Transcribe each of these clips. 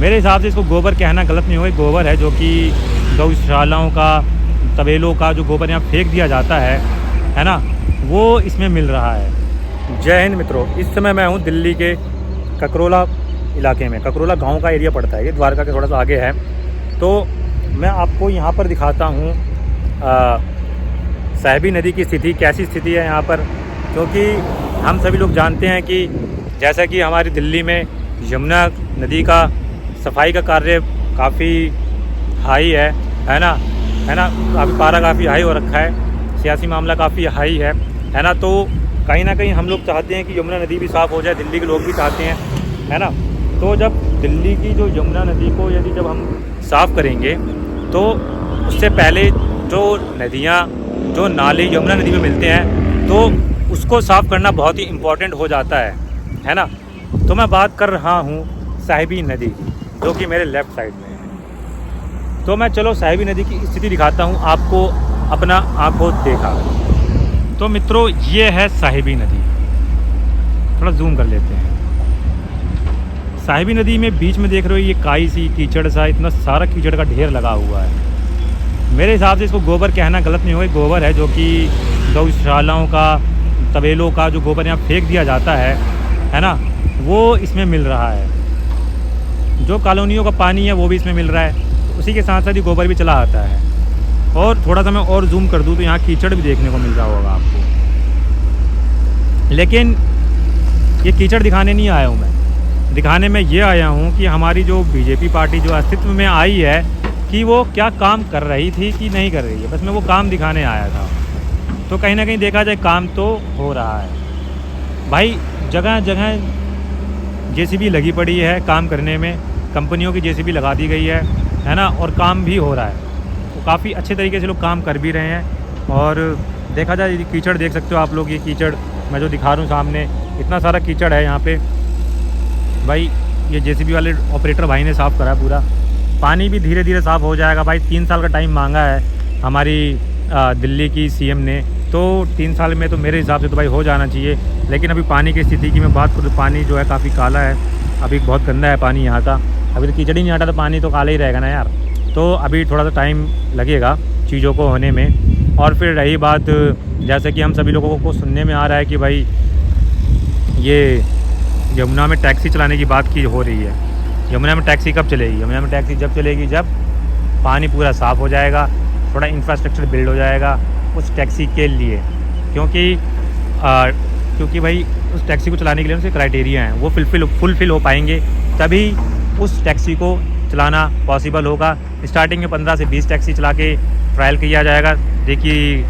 मेरे हिसाब से इसको गोबर कहना गलत नहीं होगा, गोबर है जो कि गौशालाओं का, तबेलों का जो गोबर यहाँ फेंक दिया जाता है ना, वो इसमें मिल रहा है। जय हिंद मित्रों, इस समय मैं हूँ दिल्ली के ककरोला इलाके में। ककरोला गांव का एरिया पड़ता है, ये द्वारका के थोड़ा सा आगे है। तो मैं आपको यहाँ पर दिखाता हूँ साहिबी नदी की स्थिति, कैसी स्थिति है यहाँ पर। क्योंकि हम सभी लोग जानते हैं कि जैसा कि हमारी दिल्ली में यमुना नदी का सफाई का कार्य काफ़ी हाई है ना, काफ़ी पारा काफ़ी हाई हो रखा है, सियासी मामला काफ़ी हाई है ना। तो कहीं ना कहीं हम लोग चाहते हैं कि यमुना नदी भी साफ़ हो जाए, दिल्ली के लोग भी चाहते हैं, है ना। तो जब दिल्ली की जो यमुना नदी को यदि जब हम साफ़ करेंगे तो उससे पहले जो नदियाँ, जो नाले यमुना नदी में मिलते हैं, तो उसको साफ़ करना बहुत ही इम्पोर्टेंट हो जाता है ना। तो मैं बात कर रहा हूँ साहिबी नदी की, जो कि मेरे लेफ़्ट साइड में है। तो मैं चलो साहिबी नदी की स्थिति दिखाता हूँ आपको, अपना आँखों देखा। तो मित्रों, ये है साहिबी नदी, थोड़ा जूम कर लेते हैं। साहिबी नदी में बीच में देख रहे हो ये काई सी, कीचड़ सा, इतना सारा कीचड़ का ढेर लगा हुआ है। मेरे हिसाब से इसको गोबर कहना गलत नहीं होगा, गोबर है जो कि गौशालाओं का, तबेलों का जो गोबर यहाँ फेंक दिया जाता है ना, वो इसमें मिल रहा है। जो कॉलोनियों का पानी है वो भी इसमें मिल रहा है, तो उसी के साथ साथ ही गोबर भी चला आता है। और थोड़ा सा मैं और जूम कर दूँ तो यहाँ कीचड़ भी देखने को मिल रहा होगा आपको। लेकिन ये कीचड़ दिखाने नहीं आया हूँ मैं, दिखाने में ये आया हूँ कि हमारी जो बीजेपी पार्टी जो अस्तित्व में आई है, कि वो क्या काम कर रही थी कि नहीं कर रही है, बस मैं वो काम दिखाने आया था। तो कहीं ना कहीं देखा जाए काम तो हो रहा है भाई, जगह जगह जेसीबी लगी पड़ी है काम करने में, कंपनियों की जेसीबी लगा दी गई है ना, और काम भी हो रहा है। तो काफ़ी अच्छे तरीके से लोग काम कर भी रहे हैं। और देखा जाए ये कीचड़ देख सकते हो आप लोग, ये कीचड़ मैं जो दिखा रहा हूँ सामने, इतना सारा कीचड़ है यहाँ पे भाई। ये जेसीबी वाले ऑपरेटर भाई ने साफ़ करा पूरा, पानी भी धीरे धीरे साफ़ हो जाएगा भाई। 3 साल का टाइम मांगा है हमारी दिल्ली की सीएम ने, तो 3 साल में तो मेरे हिसाब से तो भाई हो जाना चाहिए। लेकिन अभी पानी की स्थिति की मैं बात करूँ तो पानी जो है काफ़ी काला है, अभी बहुत गंदा है पानी यहाँ का। अभी तो कीचड़ ही नहीं हटा तो पानी तो काला ही रहेगा ना यार। तो अभी थोड़ा सा टाइम लगेगा चीज़ों को होने में। और फिर रही बात, जैसे कि हम सभी लोगों को सुनने में आ रहा है कि भाई ये यमुना में टैक्सी चलाने की बात की हो रही है। यमुना में टैक्सी कब चलेगी? यमुना में टैक्सी जब चलेगी जब पानी पूरा साफ़ हो जाएगा, थोड़ा इंफ्रास्ट्रक्चर बिल्ड हो जाएगा उस टैक्सी के लिए। क्योंकि भाई उस टैक्सी को चलाने के लिए उनसे क्राइटेरिया हैं, वो फुलफ़िल हो पाएंगे, तभी उस टैक्सी को चलाना पॉसिबल होगा। स्टार्टिंग में 15 से 20 टैक्सी चला के ट्रायल किया जाएगा, देखिए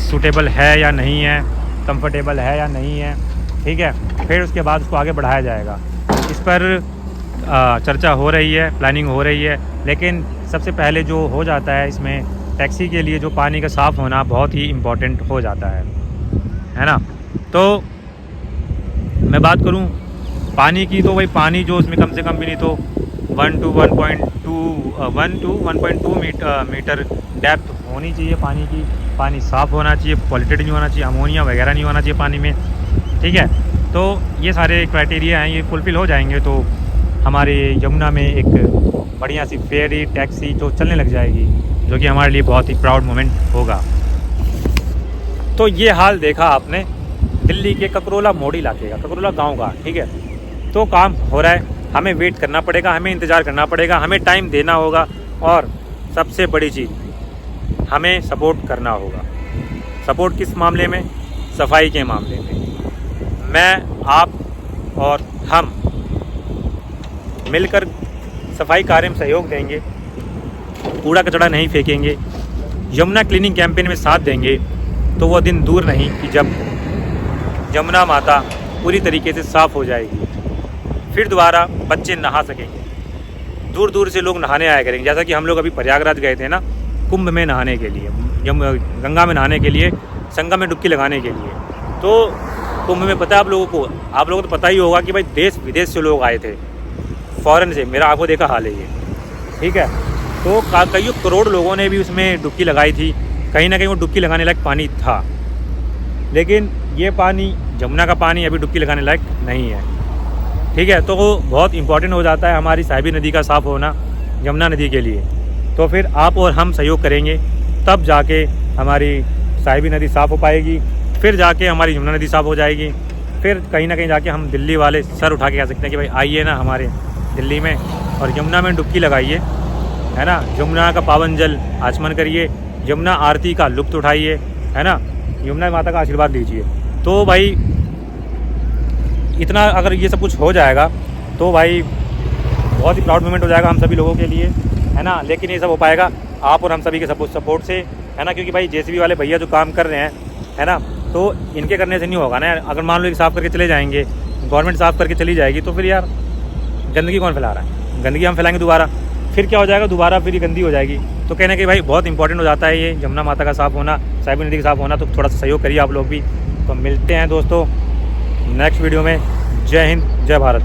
सूटेबल है या नहीं है, कंफर्टेबल है या नहीं है, ठीक है। फिर उसके बाद उसको आगे बढ़ाया जाएगा। इस पर चर्चा हो रही है, प्लानिंग हो रही है। लेकिन सबसे पहले जो हो जाता है इसमें, टैक्सी के लिए जो पानी का साफ़ होना बहुत ही इम्पॉर्टेंट हो जाता है ना। तो मैं बात करूं पानी की, तो भाई पानी जो उसमें कम से कम भी नहीं तो 1 to 1.2 मीटर डेप्थ होनी चाहिए पानी की। पानी साफ़ होना चाहिए, पॉल्यूटेड नहीं होना चाहिए, अमोनिया वगैरह नहीं होना चाहिए पानी में, ठीक है। तो ये सारे क्राइटेरिया हैं, ये फुलफ़िल हो जाएंगे तो हमारे यमुना में एक बढ़िया सी फेरी टैक्सी जो चलने लग जाएगी, जो कि हमारे लिए बहुत ही प्राउड मोमेंट होगा। तो ये हाल देखा आपने दिल्ली के ककरोला मोड़ इलाके का, ककरोला गांव का, ठीक है। तो काम हो रहा है, हमें वेट करना पड़ेगा, हमें इंतज़ार करना पड़ेगा, हमें टाइम देना होगा, और सबसे बड़ी चीज़ हमें सपोर्ट करना होगा। सपोर्ट किस मामले में? सफाई के मामले में। मैं, आप और हम मिलकर सफाई कार्य में सहयोग देंगे, कूड़ा कचरा नहीं फेंकेंगे, यमुना क्लीनिंग कैंपेन में साथ देंगे, तो वो दिन दूर नहीं कि जब यमुना माता पूरी तरीके से साफ़ हो जाएगी, फिर दोबारा बच्चे नहा सकेंगे। दूर दूर से लोग नहाने आया करेंगे। जैसा कि हम लोग अभी प्रयागराज गए थे ना, कुंभ में नहाने के लिए, गंगा में नहाने के लिए, संगम में डुबकी लगाने के लिए। तो कुंभ में पता है आप लोगों को तो पता ही होगा कि भाई देश विदेश से लोग आए थे, फ़ॉरेन से, मेरा आंखों देखा हाल है ये, ठीक है। तो कई करोड़ लोगों ने भी उसमें डुबकी लगाई थी। कहीं ना कहीं वो डुबकी लगाने लायक पानी था, लेकिन ये पानी, यमुना का पानी, अभी डुबकी लगाने लायक नहीं है। ठीक है। तो वो बहुत इंपॉर्टेंट हो जाता है हमारी साहिबी नदी का साफ़ होना यमुना नदी के लिए। तो फिर आप और हम सहयोग करेंगे तब जाके हमारी साहिबी नदी साफ़ हो पाएगी, फिर जाके हमारी यमुना नदी साफ़ हो जाएगी। फिर कहीं ना कहीं जाके हम दिल्ली वाले सर उठा के कह सकते हैं कि भाई आइए ना हमारे दिल्ली में और यमुना में डुबकी लगाइए, है ना। यमुना का पावन जल आचमन करिए, यमुना आरती का लुत्फ़ उठाइए, है ना। यमुना माता का आशीर्वाद लीजिए। तो भाई इतना अगर ये सब कुछ हो जाएगा तो भाई बहुत ही प्राउड मोमेंट हो जाएगा हम सभी लोगों के लिए, है ना। लेकिन ये सब हो पाएगा आप और हम सभी के सपोर्ट से, है ना। क्योंकि भाई जेसीबी वाले भैया जो काम कर रहे हैं, है ना, तो इनके करने से नहीं होगा ना। अगर मान लो कि साफ़ करके चले जाएंगे, गवर्नमेंट साफ़ करके चली जाएगी, तो फिर यार गंदगी कौन फैला रहा है? गंदगी हम फैलाएंगे दोबारा, फिर क्या हो जाएगा, दोबारा फिर ये गंदी हो जाएगी। तो कहने कि भाई बहुत इंपॉर्टेंट हो जाता है ये यमुना माता का साफ़ होना, साहिबी नदी का साफ़ होना। तो थोड़ा सा सहयोग करिए आप लोग भी। तो मिलते हैं दोस्तों नेक्स्ट वीडियो में। जय हिंद, जय भारत।